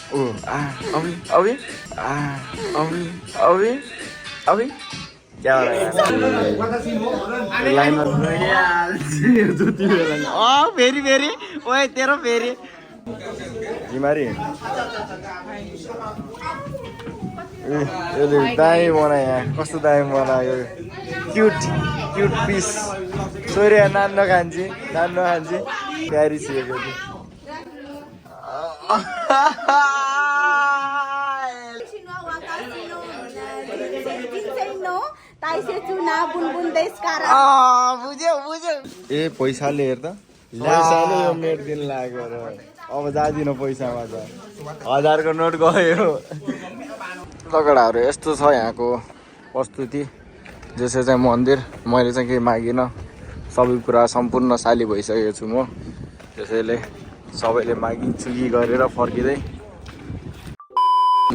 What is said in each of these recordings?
अभी अभी अभी अभी अभी क्या हो रहा है लाइन फेरि फेरि ओए तेरो फेरि बिमारी दामी बनायो कस्तो दामी बनायो क्युट क्युट पिस छोरी नान्नो खान्छे प्यारी छिएको बुझ्यो ए पैसाले हेर त पैसाले यो मेट दिन लाग्यो र अब जादिन पैसामा त 1000 को नोट गयो लगडाहरू यस्तो छ यहाँको प्रस्तुति जसो चाहिँ मन्दिर मैले चाहिँ केही मागिनँ सबै कुरा सम्पूर्ण साली भइसकेको छु म त्यसैले सबैले मागिन्छु कि गरेर फर्किँदै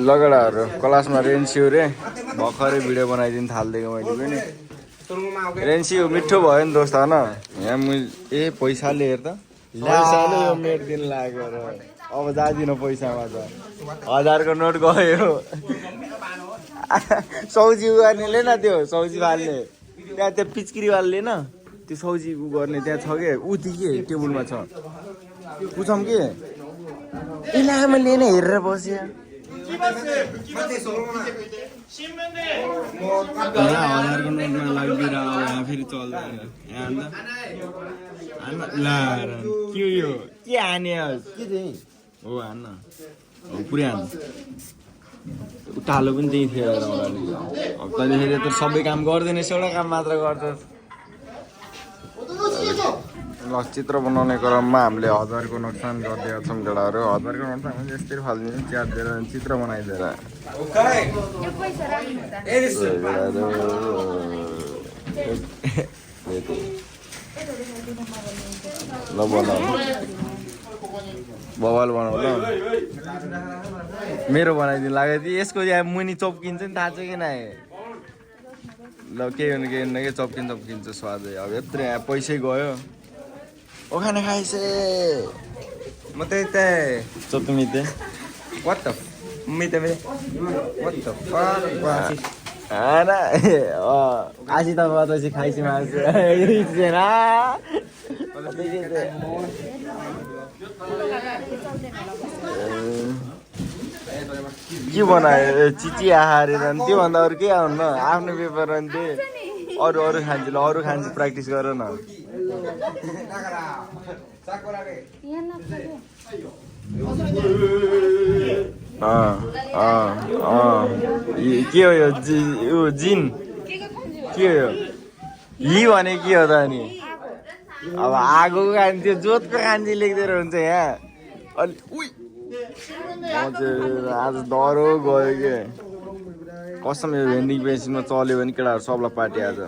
लगडाहरू क्लासमा रेन्सियो रे भर्खरै भिडियो बनाइदिनु थाल्दिएको मैले पनि रेन्सियो मिठो भयो नि दोस्त होइन यहाँ ए पैसाले हेर त पैसाले यो मेट दिन लाग्यो र अब जादिन पैसामा त 1000 को नोट गयो सौजी गर्नेले न त्यो सौजी फाल्ने त्यहाँ त्यो पिचकिरी वालले न त्यो सौजी गर्ने त्यहाँ छ के ऊ के टेबलमा छ पुछौँ के यसलाई मैले नै हेरेर बस्यो 1000 को नोटमा लाग्दिएर यहाँ फेरि चल्दैन के यो के हाने के चाहिँ हो हान्न पुरै हान्न उकालो पनि त्यही थियो अब तैँले फेरि त सबै काम गर्दैन एउटा काम मात्र गर्छ ल चित्र बनाउने क्रममा हामीले 1000 को नोक्सान गरिदिएका छौँ केटाहरू 1000 को नोट हामीले यस्तै फाल्दिनु च्यातिदिएर चित्र बनाइदिएर ल बनाऊ बवाल बनाऊ ल मेरो बनाइदिनु लाग्यो कि यसको यहाँ मुनि चप्किन्छ नि थाहा छ कि न ल के चप्किन्छ स्वादै अब यत्रो यहाँ पैसै गयो ओ खाना खाइसे म त्यही त चप्मिते what the ana आशी त बतासी खाइसे मासु इजना के बनायो चिची आहार त्योभन्दा अरू के आउनु न आफ्नो पेपर अन्त्य अरू खान्छ ल अरू खान्छ प्र्याक्टिस गर न के हो यो जिन के हो हि भने के हो त अनि अब आगोको खान्छ त्यो जोतको खान्छ लेख्दै हुन्छ यहाँ अलि आज डह्रो गयो के कसम यो भेन्डिङ मेसिनमा चल्यो भने केटाहरू सबलाई पार्टी आज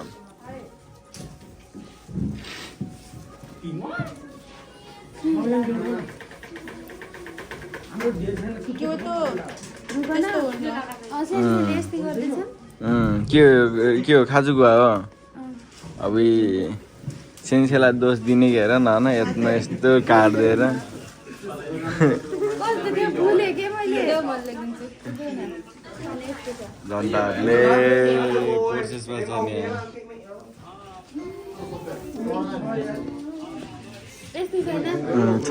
के हो खाजु गुवा हो अब सेन्सेलाई दोष दिने के हेर न यस्तो काट्दिएर जनताहरूले कोसिसमा छ नि छ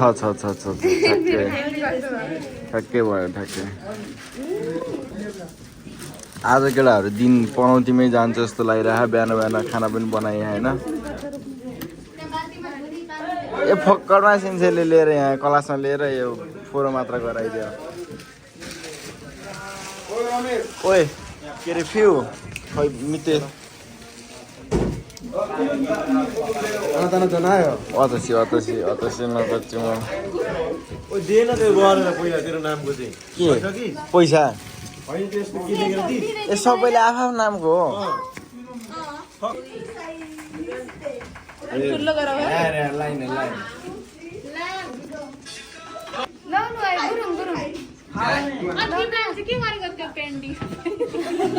ठ्याक्कै भयो ठ्याक्कै आज केटाहरू दिन पनौतीमै जान्छ जस्तो लागिरहेको बिहान खाना पनि बनाएँ होइन ए फक्करमा सिन्सेले लिएर यहाँ क्लासमा लिएर यो फोरो मात्र गराइदियो ओए के अरे फ्यु खै मिते अतसी नगर्छु म के पैसा ए सबैले आफ्नो नामको हो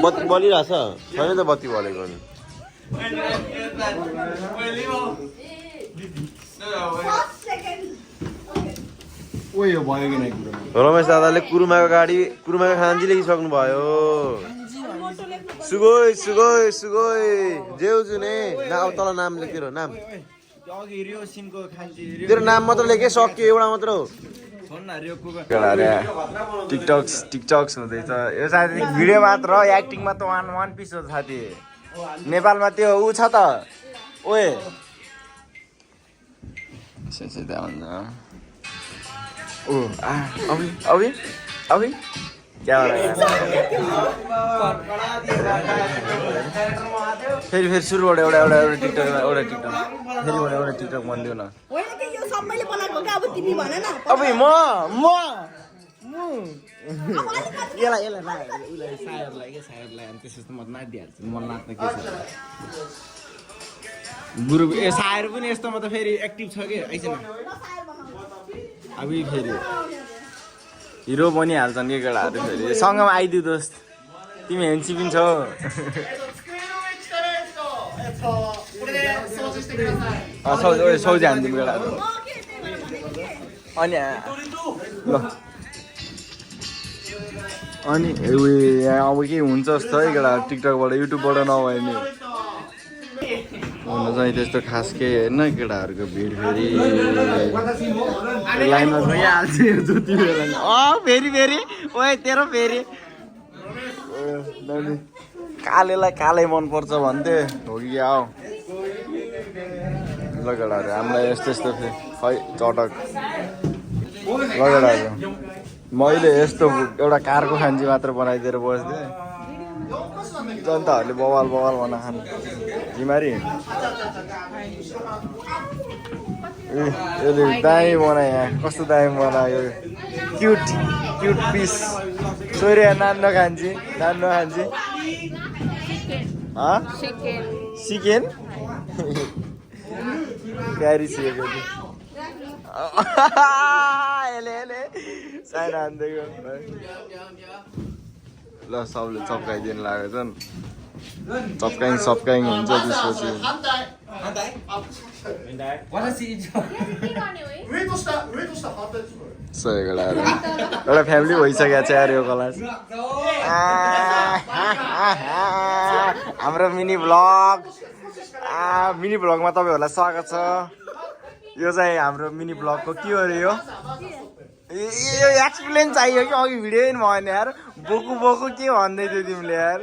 बत्ती बलिरहेछ छैन त बत्ती बलेको नि रमेश दादाले कुरुमाको खान्जी लेखिसक्नु भयो सुगोइ सुगोइ सुगोइ जेउजु ने ना अब तल नाम लेखेर नाम तेरो नाम मात्र लेखे सक्यो एउटा मात्र हो टिकटक्स हुँदैछ यो साथी भिडियो मात्र एक्टिङमा त वान पिस हो साथी नेपालमा त्यो ऊ छ त ओए अभी क्या हो रहा है फेरि सुरुबाट एउटा टिकटक टिकटक भनिदिउ न अब म सायरलाई अनि त्यसपछि म नाचिदिइहाल्छु म नाच्न के छ गुरु ए सायर पनि यस्तोमा त फेरि एक्टिभ छ कि आइस न अब फेरि हिरो बनिहाल्छन् कि केटाहरू फेरि सँगमा आइदिउ दोस्त तिमी हेन्सी पनि छौ सौजी हानिदिनु केटाहरू अनि ल अनि अब के हुन्छ जस्तो है केटा टिकटकबाट युट्युबबाट नभए नि हुन चाहिँ त्यस्तो खास केही होइन केटाहरूको भिड फेरि लाइनमा गइहाल्छ जति बेला फेरि ओए तेरो फेरि कालेलाई कालै मनपर्छ भन्थे हो कि आऊ ल केटाहरू हामीलाई यस्तो खै चटक ल केटाहरू मैले यस्तो एउटा कारको खान्जी मात्र बनाइदिएर बस्थेँ जनताहरूले बवाल भन्न खानु बिमारी यसले दामी बनायो यहाँ कस्तो दामी बनायो क्युट पिस सोरे नान्नो खान्छी चिकन प्यारी सिकेको यसले साइना हान्दिएको ल सबले चप्काइदिनु लागेको छन् चप्काइङ हुन्छ त्यसपछि एउटा फ्यामिली भइसकेको छ यार यो क्लास हाम्रो मिनी भ्लगमा तपाईँहरूलाई स्वागत छ यो चाहिँ हाम्रो मिनी भ्लगको के हो अरे यो एक्सप्लेन चाहियो कि अघि भिडियो पनि भएन यार बोकु के भन्दै थियो तिमीले यार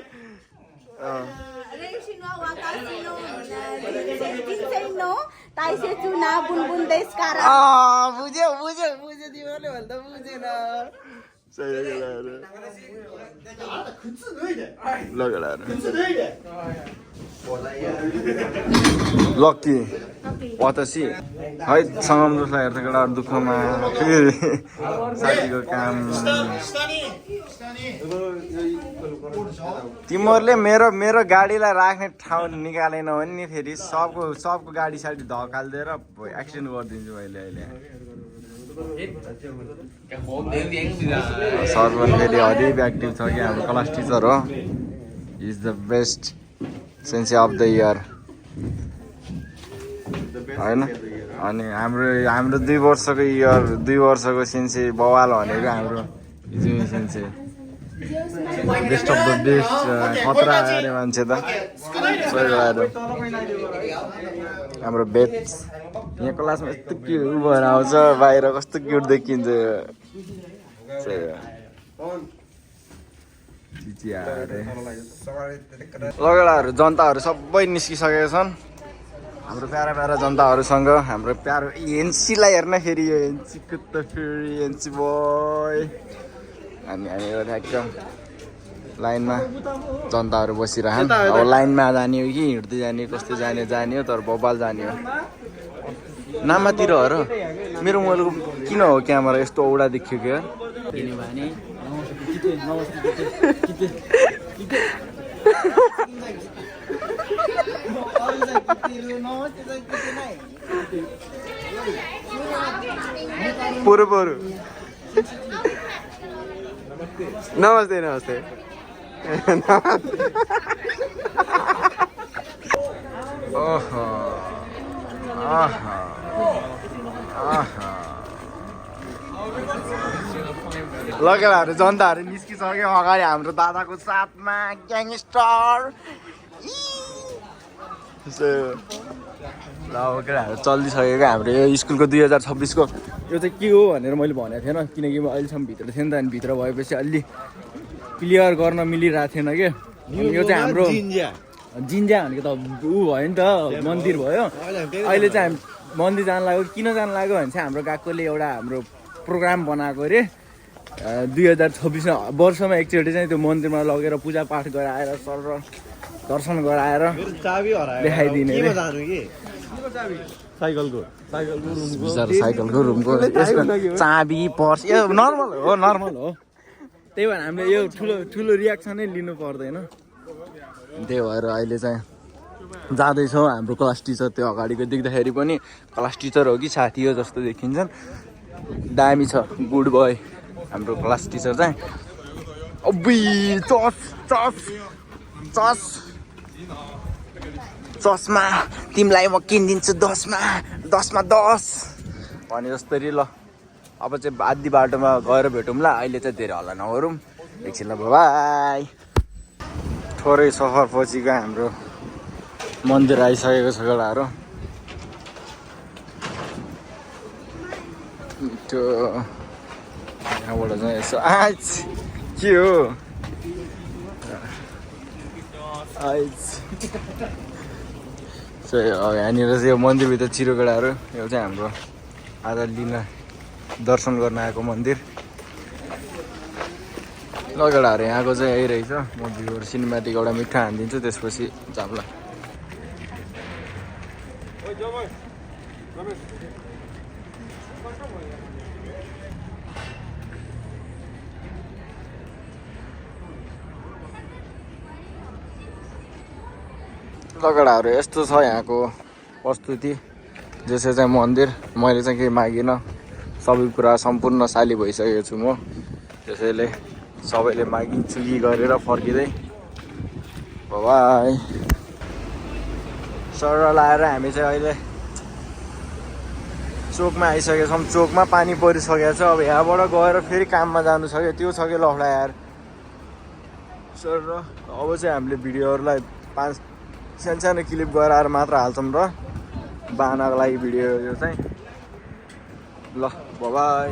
बुझ्यो तिमीहरूले भन्दा बुझेन लक्की पतसी है सङ्गमदोसलाई हेर्दा केटा दुःखमा फेरि साथीको काम तिमीहरूले मेरो गाडीलाई राख्ने ठाउँ निकालेन भने नि फेरि सबको गाडी साडी धकालिदिएर एक्सिडेन्ट गरिदिन्छु अहिले सर पनि फेरि हरिब एक्टिभ छ कि हाम्रो क्लास टिचर हो is the best sensei of the year होइन अनि हाम्रो 2 वर्षको सेन्से बवाल भनेको हाम्रो हिजो sensei best of the best खतरा अरे मान्छे त हाम्रो बेच यहाँ क्लासमा यस्तो क्युट भएर आउँछ बाहिर कस्तो क्युट देखिन्छ लगेडाहरू जनताहरू सबै निस्किसकेका छन् हाम्रो प्यारा जनताहरूसँग हाम्रो प्यारो एनसीलाई हेर्न फेरि यो एनसीको त फेरि एनसी बोय हामी एकदम लाइनमा जनताहरू बसिरहन् अब लाइनमा जाने हो कि हिँड्दै जाने कस्तो जाने हो तर बबाल जाने हो नामातिर हो र मेरो मोबाइलको किन हो क्यामेरा यस्तो औडा देखियो क्या किनभने पुरो नमस्ते ओहो लगेर जनताहरू निस्किसक्यो अगाडि हाम्रो दादाको साथमा ग्याङस्टर ल अब केटाहरू चलिसकेको हाम्रो यो स्कुलको 2026को यो चाहिँ के हो भनेर मैले भनेको थिएन किनकि म अहिलेसम्म भित्र थिएँ नि त अनि भित्र भएपछि अलि क्लियर गर्न मिलिरहेको थिएन कि यो चाहिँ हाम्रो जिन्ज्या भनेको त ऊ भयो नि त मन्दिर भयो अहिले चाहिँ हामी मन्दिर जानु लाग्यो किन जानु लाग्यो भने चाहिँ हाम्रो गएकोले एउटा हाम्रो प्रोग्राम बनाएको अरे 2026 वर्षमा एकचोटि चाहिँ त्यो मन्दिरमा लगेर पूजापाठ गराएर सर दर्शन गराएर देखाइदिने साइकलको रुमको चाबी पर्स यो नर्मल हो त्यही भएर हामीले यो ठुलो रियाक्सनै लिनु पर्दैन त्यही भएर अहिले चाहिँ जाँदैछौँ हाम्रो क्लास टिचर त्यो अगाडिको देख्दाखेरि पनि क्लास टिचर हो कि साथी हो जस्तो देखिन्छन् दामी छ गुड बोय हाम्रो क्लास टिचर चाहिँ अब्बुई चस्मा तिमीलाई म किनिदिन्छु 10मा 10 भने जस्तै ल अब चाहिँ आधी बाटोमा गएर भेटौँला अहिले चाहिँ धेरै हल्ला नगरौँ एकछिन ल बाई थोरै सफर पछिको हाम्रो मन्दिर आइसकेको छ केटाहरू त्यो यहाँबाट चाहिँ यसो के हो यहाँनिर चाहिँ यो मन्दिरभित्र चिरो केटाहरू यो चाहिँ हाम्रो आज लिन दर्शन गर्न आएको मन्दिर ल केटाहरू यहाँको चाहिँ यही रहेछ म भ्यूहरू सिनेमेटिक एउटा मिठा हानिदिन्छु त्यसपछि जाउँला लगडाहरू यस्तो छ यहाँको प्रस्तुति जसो चाहिँ मन्दिर मैले चाहिँ केही मागिनँ सबै कुरा सम्पूर्ण साली भइसकेको छु म त्यसैले सबैले मागिन्छु कि गरेर फर्किँदै बाई सर लाएर हामी चाहिँ अहिले चोकमा आइसकेका छौँ चोकमा पानी परिसकेको छ अब यहाँबाट गएर फेरि काममा जानु छ क्या त्यो छ कि लफडा यार सर र अब चाहिँ हामीले भिडियोहरूलाई 5 सानो क्लिप गराएर मात्र हाल्छौँ र बानाको लागि भिडियो यो चाहिँ ल बाई